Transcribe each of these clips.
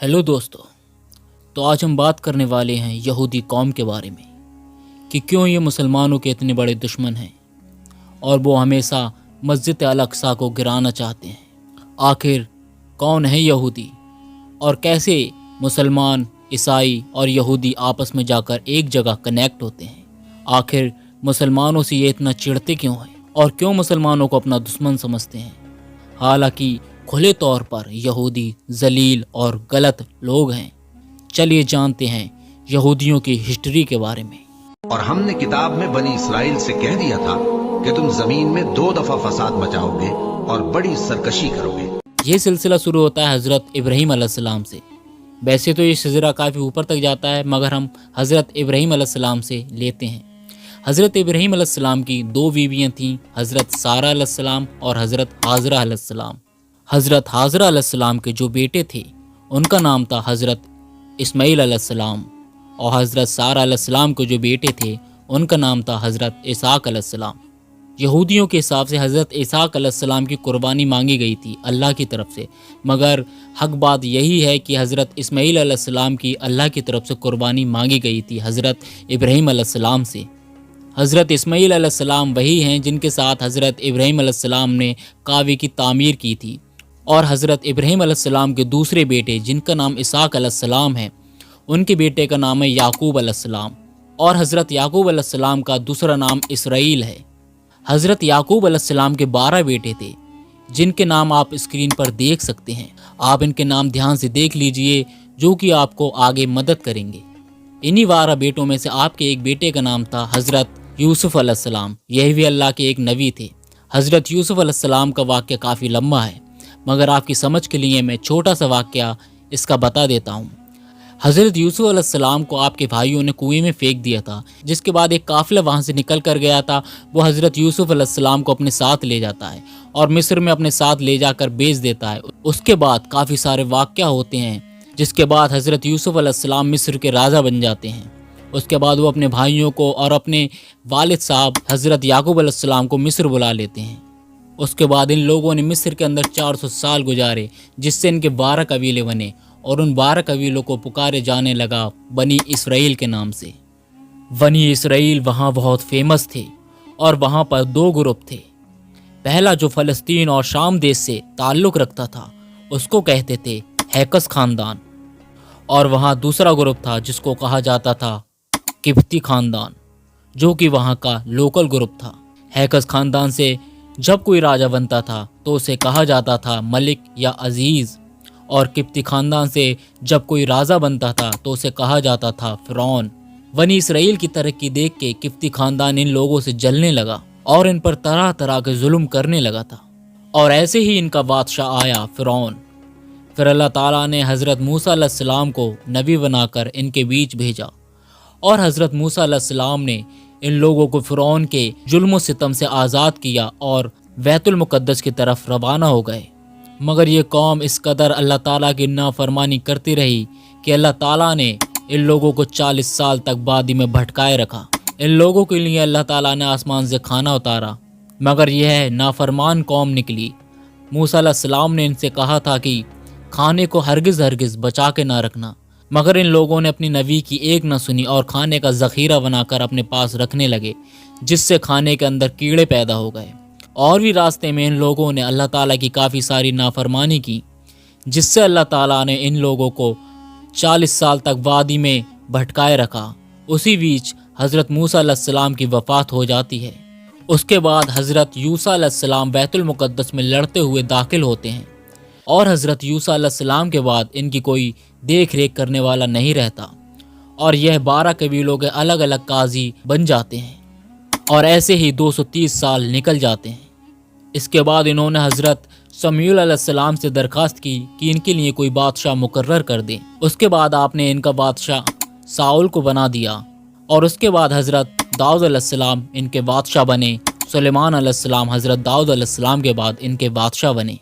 Hello दोस्तों। तो आज हम बात करने वाले हैं यहूदी कौम के बारे में कि क्यों ये मुसलमानों के इतने बड़े दुश्मन हैं और वो हमेशा मस्जिद अल अक्सा को गिराना चाहते हैं। आखिर कौन है यहूदी और कैसे मुसलमान, ईसाई और यहूदी आपस में जाकर एक जगह कनेक्ट होते हैं। आखिर मुसलमानों से ये इतना चिढ़ते क्यों हैं और क्यों मुसलमानों को अपना दुश्मन समझते हैं। हालांकि खुले तौर पर यहूदी जलील और गलत लोग हैं। चलिए जानते हैं यहूदियों की हिस्ट्री के बारे में। और हमने किताब में बनी इस्राएल से कह दिया था कि तुम जमीन में 2 दफा फसाद मचाओगे और बड़ी सरकशी करोगे। ये सिलसिला शुरू होता है हज़रत इब्राहीम अलैहिस्सलाम से। वैसे तो ये सिलसिला काफ़ी ऊपर तक जाता है, मगर हम हज़रत इब्राहीम अलैहिस्सलाम से लेते हैं। हज़रत इब्राहीम अलैहिस्सलाम की 2 बीवियाँ थीं, हज़रत सारा अलैहिस्सलाम और हज़रत हाजरा अलैहिस्सलाम। हज़रत हाजरा अलैहिस्सलाम के जो बेटे थे उनका नाम था हज़रत इस्माईल अलैहिस्सलाम, और हज़रत सारा अलैहिस्सलाम के जो बेटे थे उनका नाम था हज़रत इसहाक अलैहिस्सलाम। यहूदियों के हिसाब से हज़रत इसहाक अलैहिस्सलाम की कुर्बानी मांगी गई थी अल्लाह की तरफ से, मगर हक बात यही है कि हज़रत इस्माईल अलैहिस्सलाम की अल्लाह की तरफ से कुर्बानी मांगी गई थी हज़रत इब्राहीम अलैहिस्सलाम से। हज़रत इस्माईल अलैहिस्सलाम वही हैं जिनके साथ हज़रत इब्राहीम अलैहिस्सलाम ने काबे की तामीर की थी, और हज़रत इब्राहीम अलैहिस्सलाम के दूसरे बेटे जिनका नाम इसहाक अलैहिस्सलाम है, उनके बेटे का नाम है याकूब अलैहिस्सलाम, और हज़रत याकूब अलैहिस्सलाम का दूसरा नाम इसराइल है। हज़रत याकूब अलैहिस्सलाम के 12 बेटे थे जिनके नाम आप स्क्रीन पर देख सकते हैं। आप इनके नाम ध्यान से देख लीजिए जो कि आपको आगे मदद करेंगे। इन्हीं 12 बेटों में से आपके एक बेटे का नाम था हज़रत यूसुफ अलैहिस्सलाम। यह भी अल्लाह के एक नबी थे। हज़रत यूसुफ अलैहिस्सलाम का वाक़या काफ़ी लंबा है, मगर आपकी समझ के लिए मैं छोटा सा वाक़या इसका बता देता हूँ। हज़रत यूसुफ अलैहिस्सलाम को आपके भाइयों ने कुएं में फेंक दिया था, जिसके बाद एक काफ़िला वहाँ से निकल कर गया था। वो हज़रत यूसुफ अलैहिस्सलाम को अपने साथ ले जाता है और मिस्र में अपने साथ ले जाकर बेच देता है। उसके बाद काफ़ी सारे वाक़या होते हैं, जिसके बाद हज़रत यूसुफ अलैहिस्सलाम मिस्र के राजा बन जाते हैं। उसके बाद वो अपने भाइयों को और अपने वालिद साहब हज़रत याकूब अलैहिस्सलाम को मिस्र बुला लेते हैं। उसके बाद इन लोगों ने मिस्र के अंदर 400 साल गुजारे, जिससे इनके 12 कबीले बने, और उन 12 कबीलों को पुकारे जाने लगा बनी इसराइल के नाम से। बनी इसराइल वहाँ बहुत फेमस थे और वहाँ पर 2 ग्रुप थे। पहला जो फ़लस्तीन और शाम देश से ताल्लुक़ रखता था उसको कहते थे हैकस ख़ानदान, और वहाँ दूसरा ग्रुप था जिसको कहा जाता था किब्ती ख़ानदान, जो कि वहाँ का लोकल ग्रुप था। हैकस ख़ानदान से जब कोई राजा बनता था तो उसे कहा जाता था मलिक या अजीज़, और किब्ती ख़ानदान से जब कोई राजा बनता था तो उसे कहा जाता था फ़िरौन। बनी इसराइल की तरक्की देख के किब्ती ख़ानदान इन लोगों से जलने लगा और इन पर तरह तरह के जुल्म करने लगा था, और ऐसे ही इनका बादशाह आया फ़िरौन। फिर अल्लाह ताला ने हज़रत मूसा अलैहिस्सलाम को नबी बनाकर इनके बीच भेजा, और हज़रत मूसा अलैहिस्सलाम ने इन लोगों को फ़िरौन के जुल्म सितम से आज़ाद किया और बैतुल मुक़द्दस की तरफ रवाना हो गए। मगर ये कौम इस कदर अल्लाह ताला की नाफरमानी करती रही कि अल्लाह ताला ने इन लोगों को 40 साल तक वादी में भटकाए रखा। इन लोगों के लिए अल्लाह ताला ने आसमान से खाना उतारा, मगर यह नाफरमान कौम निकली। मूसा अलैहिस्सलाम ने इनसे कहा था कि खाने को हरगिज़ हरगिज़ बचा के ना रखना, मगर इन लोगों ने अपनी नबी की एक न सुनी और खाने का ज़ख़ीरा बनाकर अपने पास रखने लगे, जिससे खाने के अंदर कीड़े पैदा हो गए। और भी रास्ते में इन लोगों ने अल्लाह ताला की काफ़ी सारी नाफरमानी की, जिससे अल्लाह ताला ने इन लोगों को 40 साल तक वादी में भटकाए रखा। उसी बीच हज़रत मूसा अलैहिस्सलाम की वफ़ात हो जाती है। उसके बाद हज़रत यूसा अलैहिस्सलाम बैतुल मुक़द्दस में लड़ते हुए दाखिल होते हैं, और हज़रत यूसा अलैहिस्सलाम के बाद इनकी कोई देख रेख करने वाला नहीं रहता, और यह 12 कबीलों के अलग अलग काजी बन जाते हैं, और ऐसे ही 230 साल निकल जाते हैं। इसके बाद इन्होंने हज़रत शमूएल अलैहिस्सलाम से दरख्वास्त की कि इनके लिए कोई बादशाह मुकर्रर कर दें। उसके बाद आपने इनका बादशाह साउल को बना दिया, और उसके बाद हज़रत दाऊद अलैहिस्सलाम इनके बादशाह बने। सुलेमान अलैहिस्सलाम हज़रत दाऊद अलैहिस्सलाम के बाद इनके बादशाह बने।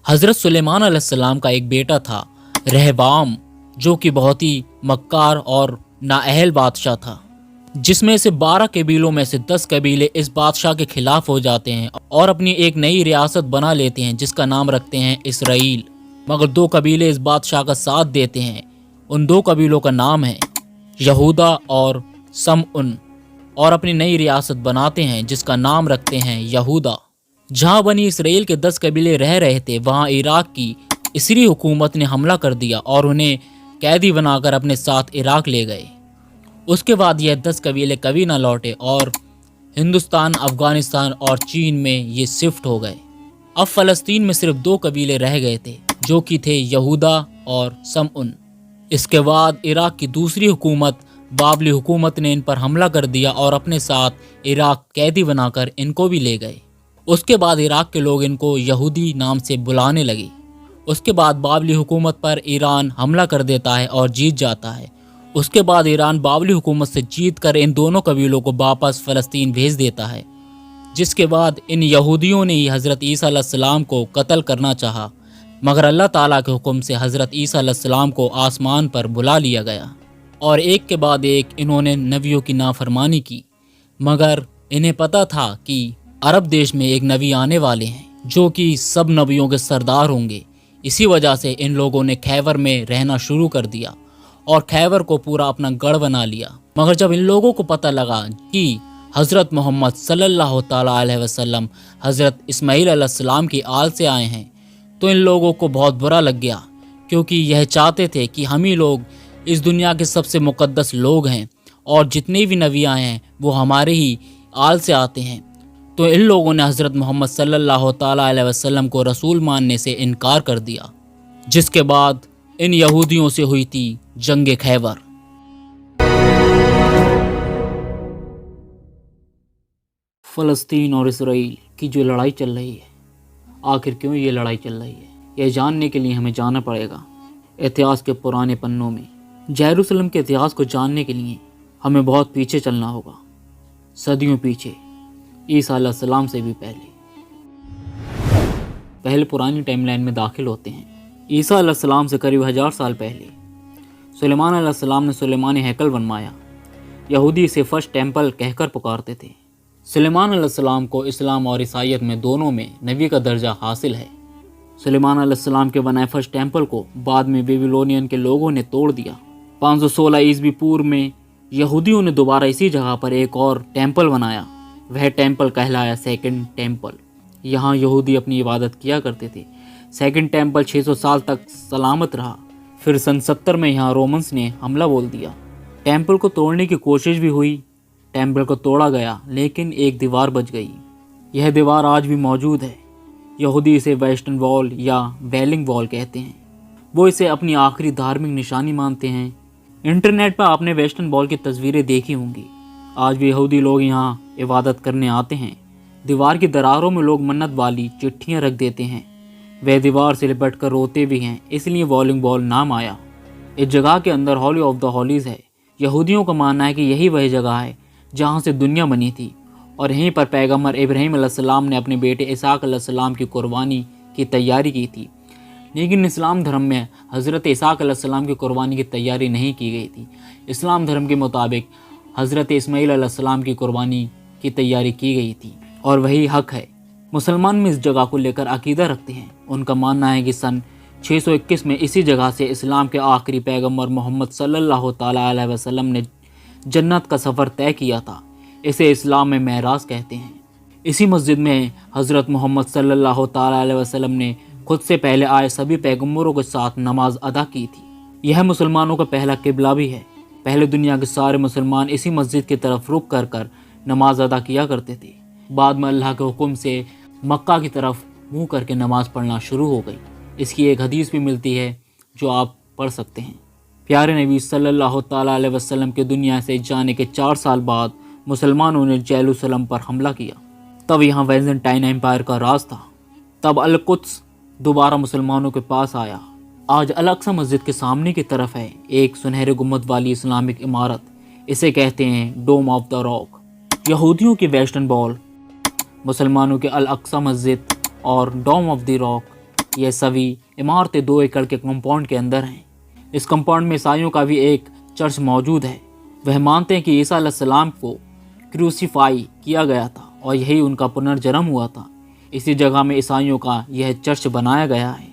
हज़रत सुलेमान अलैहिस्सलाम का एक बेटा था रहबाम, जो कि बहुत ही मक्कार और नाअहल बादशाह था, जिसमें से 12 कबीलों में से 10 कबीले इस बादशाह के खिलाफ हो जाते हैं और अपनी एक नई रियासत बना लेते हैं जिसका नाम रखते हैं इसराइल। मगर दो कबीले इस बादशाह का साथ देते हैं। उन दो कबीलों का नाम है यहूदा और समउन, और अपनी नई रियासत बनाते हैं जिसका नाम रखते हैं यहूदा। जहां बनी इसराइल के 10 कबीले रह रहे थे, वहां इराक की इसरी हुकूमत ने हमला कर दिया और उन्हें कैदी बनाकर अपने साथ इराक ले गए। उसके बाद यह 10 कबीले कभी ना लौटे और हिंदुस्तान, अफगानिस्तान और चीन में ये शिफ्ट हो गए। अब फ़लस्तीन में सिर्फ 2 कबीले रह गए थे, जो कि थे यहूदा और समउन। इसके बाद इराक की दूसरी हुकूमत, बाबली हुकूमत ने इन पर हमला कर दिया और अपने साथ इराक कैदी बनाकर इनको भी ले गए। उसके बाद इराक के लोग इनको यहूदी नाम से बुलाने लगे। उसके बाद बाबली हुकूमत पर ईरान हमला कर देता है और जीत जाता है। उसके बाद ईरान बाबली हुकूमत से जीत कर इन दोनों कबीलों को वापस फ़लस्तीन भेज देता है। जिसके बाद इन यहूदियों ने ही हज़रत ईसा अलैहिस्सलाम को कत्ल करना चाहा, मगर अल्लाह ताला के हुक्म से हज़रत ईसा अलैहिस्सलाम को आसमान पर बुला लिया गया और एक के बाद एक इन्होंने नबियों की नाफरमानी की। मगर इन्हें पता था कि अरब देश में एक नबी आने वाले हैं जो कि सब नबियों के सरदार होंगे। इसी वजह से इन लोगों ने खैबर में रहना शुरू कर दिया और खैबर को पूरा अपना गढ़ बना लिया। मगर जब इन लोगों को पता लगा कि हज़रत मोहम्मद सल्लल्लाहु ताला अलैहि वसल्लम हज़रत इस्माईल अलैहिस्सलाम की आल से आए हैं, तो इन लोगों को बहुत बुरा लग गया, क्योंकि यह चाहते थे कि हम ही लोग इस दुनिया के सबसे मुक़द्दस लोग हैं और जितने भी नबी आए हैं वो हमारे ही आल से आते हैं। तो इन लोगों ने हज़रत मोहम्मद सल्लल्लाहु ताला अलैहि वसल्लम को रसूल मानने से इनकार कर दिया। जिसके बाद इन यहूदियों से हुई थी जंग खैबर। फ़लस्तीन और इसराइल की जो लड़ाई चल रही है, आखिर क्यों ये लड़ाई चल रही है, यह जानने के लिए हमें जाना पड़ेगा इतिहास के पुराने पन्नों में। जेरूसलम के इतिहास को जानने के लिए हमें बहुत पीछे चलना होगा, सदियों पीछे, ईसा अलैहिस्सलाम से भी पहले पुरानी टाइमलाइन में दाखिल होते हैं। ईसा अलैहिस्सलाम से करीब 1000 साल पहले सुलेमान अलैहिस्सलाम ने सुलेमानी हैकल बनवाया। यहूदी इसे फर्स्ट टेम्पल कहकर पुकारते थे। सुलेमान अलैहिस्सलाम को इस्लाम और ईसाईयत में दोनों में नबी का दर्जा हासिल है। सुलेमान अलैहिस्सलाम के बनाए फर्स्ट टेम्पल को बाद में बेबीलोनियन के लोगों ने तोड़ दिया। 516 ईस्वी पूर्व में यहूदियों ने दोबारा इसी जगह पर एक और टेम्पल बनाया। वह टेम्पल कहलाया सेकंड टेम्पल। यहाँ यहूदी अपनी इबादत किया करते थे। सेकंड टेम्पल 600 साल तक सलामत रहा। फिर सन 70 में यहाँ रोमन्स ने हमला बोल दिया। टेम्पल को तोड़ने की कोशिश भी हुई। टेम्पल को तोड़ा गया, लेकिन एक दीवार बच गई। यह दीवार आज भी मौजूद है। यहूदी इसे वेस्टर्न वॉल या वेलिंग वॉल कहते हैं। वो इसे अपनी आखिरी धार्मिक निशानी मानते हैं। इंटरनेट पर आपने वेस्टर्न वॉल की तस्वीरें देखी होंगी। आज भी यहूदी लोग यहाँ इबादत करने आते हैं। दीवार की दरारों में लोग मन्नत वाली चिट्ठियाँ रख देते हैं। वह दीवार से लिपट कर रोते भी हैं, इसलिए वॉलिंग वॉल नाम आया। इस जगह के अंदर हॉली ऑफ द हॉलीज है। यहूदियों का मानना है कि यही वही जगह है जहाँ से दुनिया बनी थी और यहीं पर पैगम्बर इब्राहीम अलैहिस्सलाम ने अपने बेटे इसहाक अलैहिस्सलाम की कुर्बानी की तैयारी की थी। लेकिन इस्लाम धर्म में हज़रत इसहाक अलैहिस्सलाम की कुर्बानी की तैयारी नहीं की गई थी। इस्लाम धर्म के मुताबिक हज़रत इस्माईल अलैहिस्सलाम की कुर्बानी की तैयारी की गई थी और वही हक है। मुसलमान में इस जगह को लेकर अकीदा रखते हैं। उनका मानना है कि सन 621 में इसी जगह से इस्लाम के आखिरी पैगम्बर मोहम्मद सल्लल्लाहु ताला अलैहि वसल्लम ने जन्नत का सफ़र तय किया था। इसे इस्लाम में मेराज कहते हैं। इसी मस्जिद में हज़रत मोहम्मद सल्लल्लाहु ताला अलैहि वसल्लम ने खुद से पहले आए सभी पैगम्बरों के साथ नमाज अदा की थी। यह मुसलमानों का पहला किबला भी है। पहले दुनिया के सारे मुसलमान इसी मस्जिद की तरफ रुख कर नमाज अदा किया करते थे। बाद में अल्लाह के हुक्म से मक्का की तरफ मुँह करके नमाज पढ़ना शुरू हो गई। इसकी एक हदीस भी मिलती है जो आप पढ़ सकते हैं। प्यारे नबी सल्लल्लाहु ताला अलैहि वसल्लम के दुनिया से जाने के 4 साल बाद मुसलमानों ने जेरूसलम पर हमला किया। तब यहाँ वेजेंटाइन एम्पायर का राज था। तब अल-कुद्स दोबारा मुसलमानों के पास आया। आज अल-अक्सा मस्जिद के सामने की तरफ है एक सुनहरे गुम्बद वाली इस्लामिक इमारत। इसे कहते हैं डोम ऑफ द रॉक। यहूदियों की वेस्टर्न वॉल, मुसलमानों के अल-अक्सा मस्जिद और डोम ऑफ द रॉक, यह सभी इमारतें 2 एकड़ के कंपाउंड के अंदर हैं। इस कंपाउंड में ईसाइयों का भी एक चर्च मौजूद है। वह मानते हैं कि ईसा अलैहिस्सलाम को क्रूसीफाई किया गया था और यही उनका पुनर्जन्म हुआ था। इसी जगह में ईसाइयों का यह चर्च बनाया गया है।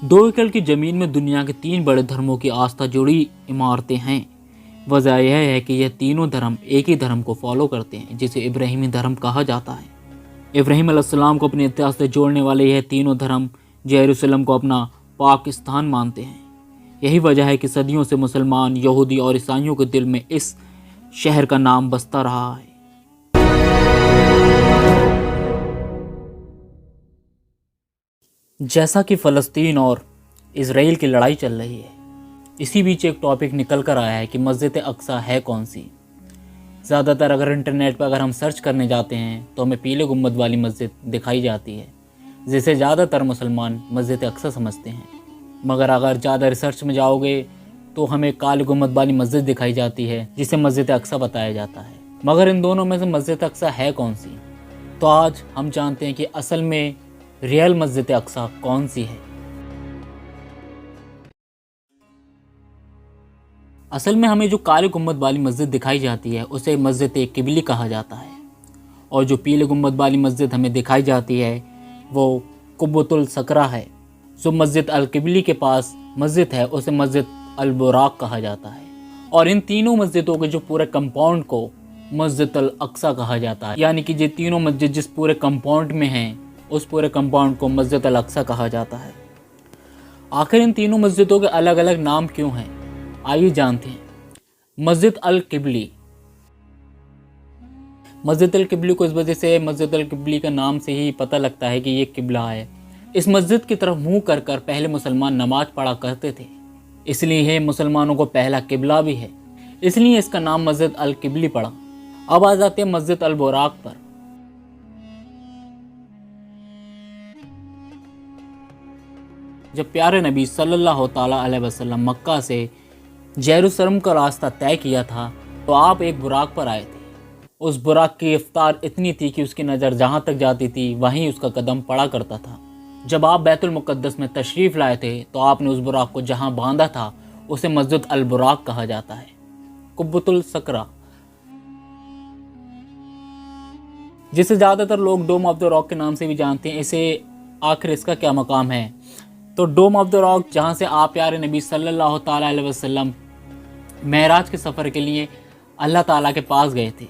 2 एकड़ की ज़मीन में दुनिया के 3 बड़े धर्मों की आस्था जुड़ी इमारतें हैं। वजह यह है कि यह तीनों धर्म एक ही धर्म को फॉलो करते हैं, जिसे इब्राहिमी धर्म कहा जाता है। इब्राहिम अलैहिस्सलाम को अपने इतिहास से जोड़ने वाले यह तीनों धर्म यरूशलेम को अपना पाकिस्तान मानते हैं। यही वजह है कि सदियों से मुसलमान, यहूदी और ईसाइयों के दिल में इस शहर का नाम बसता रहा है। जैसा कि फ़लस्तीन और इसराइल की लड़ाई चल रही है, इसी बीच एक टॉपिक निकल कर आया है कि मस्जिद अक्सा है कौन सी। ज़्यादातर अगर इंटरनेट पर अगर हम सर्च करने जाते हैं तो हमें पीले गुंबद वाली मस्जिद दिखाई जाती है, जिसे ज़्यादातर मुसलमान मस्जिद अक्सा समझते हैं। मगर अगर ज़्यादा रिसर्च में जाओगे तो हमें काले गुंबद वाली मस्जिद दिखाई जाती है, जिसे मस्जिद अक्सा बताया जाता है। मगर इन दोनों में से मस्जिद अक्सा है कौन सी? तो आज हम जानते हैं कि असल में रियल मस्जिद अक्सा कौन सी है। असल में हमें जो काले गुंबद वाली मस्जिद दिखाई जाती है उसे मस्जिद किबली कहा जाता है, और जो पीले गुंबद वाली मस्जिद हमें दिखाई जाती है वो कुब्बतुल सकरा है। जो मस्जिद अल किबली के पास मस्जिद है उसे मस्जिद अल बुराक कहा जाता है। और इन तीनों मस्जिदों के जो पूरे कंपाउंड को मस्जिद अल अक्सा कहा जाता है, यानी कि ये तीनों मस्जिद जिस पूरे कंपाउंड में हैं उस पूरे कंपाउंड को मस्जिद अल अक्सा कहा जाता है। आखिर इन तीनों मस्जिदों के अलग अलग नाम क्यों हैं, आइए जानते हैं। मस्जिद अल किबली, मस्जिद अल किबली को इस वजह से मस्जिद अल किबली का नाम से ही पता लगता है कि ये किबला है। इस मस्जिद की तरफ मुंह कर कर पहले मुसलमान नमाज पढ़ा करते थे, इसलिए ये मुसलमानों को पहला किबला भी है, इसलिए इसका नाम मस्जिद अल किबली पड़ा। अब आ जाते हैं मस्जिद अल बुराक पर। जब प्यारे नबी सल्लल्लाहु ताला अलैहि वसल्लम मक्का से यरूशलेम का रास्ता तय किया था तो आप एक बुराक पर आए थे। उस बुराक की रफ्तार इतनी थी कि उसकी नज़र जहाँ तक जाती थी वहीं उसका कदम पड़ा करता था। जब आप बैतुल मुक़द्दस में तशरीफ़ लाए थे तो आपने उस बुराक को जहाँ बांधा था उसे मस्जिद अल बुराक कहा जाता है। कुब्बतुल सकरा, जिसे ज़्यादातर लोग डोम ऑफ द रॉक के नाम से भी जानते हैं, इसे आखिर इसका क्या मकाम है? तो डोम ऑफ द रॉक, जहाँ से आप प्यारे नबी सल्लल्लाहु ताला अलैहि वसल्लम मेराज के सफ़र के लिए अल्लाह ताला के पास गए थे,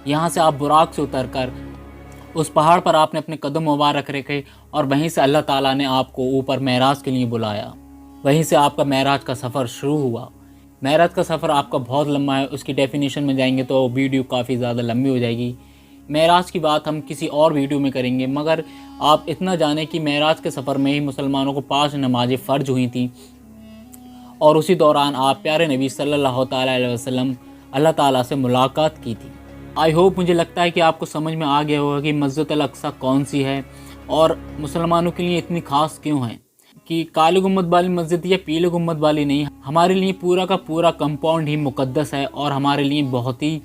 यहाँ से आप बुराक से उतरकर उस पहाड़ पर आपने अपने कदम मुबारक रखे और वहीं से अल्लाह ताला ने आपको ऊपर मेराज के लिए बुलाया। वहीं से आपका मेराज का सफ़र शुरू हुआ। मेराज का सफ़र आपका बहुत लंबा है, उसकी डेफिनेशन में जाएंगे तो वीडियो काफ़ी ज़्यादा लंबी हो जाएगी। मेराज की बात हम किसी और वीडियो में करेंगे, मगर आप इतना जानें कि मेराज के सफ़र में ही मुसलमानों को 5 नमाज़ें फ़र्ज हुई थी, और उसी दौरान आप प्यारे नबी सल्लल्लाहु ताला अलैहि वसल्लम अल्लाह ताला से मुलाकात की थी। आई होप, मुझे लगता है कि आपको समझ में आ गया होगा कि मस्जिद अल अक्सा कौन सी है और मुसलमानों के लिए इतनी ख़ास क्यों है। कि काले गुंबद वाली मस्जिद या पीले गुंबद वाली नहीं, हमारे लिए पूरा का पूरा कंपाउंड ही मुक़द्दस है और हमारे लिए बहुत ही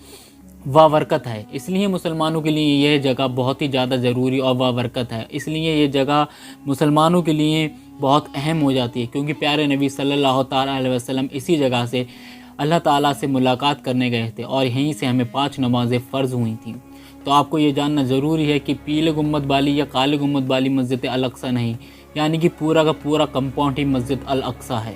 वाबरकत है। इसलिए मुसलमानों के लिए यह जगह बहुत ही ज़्यादा ज़रूरी और वाबरकत है। इसलिए ये जगह मुसलमानों के लिए बहुत अहम हो जाती है, क्योंकि प्यारे नबी सल्लल्लाहु ताला अलैहि वसल्लम इसी जगह से अल्लाह ताला से मुलाकात करने गए थे और यहीं से हमें 5 नमाज़ें फ़र्ज हुई थी। तो आपको ये जानना ज़रूरी है कि पीले गुंबद वाली या काले गुंबद वाली मस्जिद अल अक्सा नहीं, यानी कि पूरा का पूरा कंपाउंड ही मस्जिद अल अक्सा है।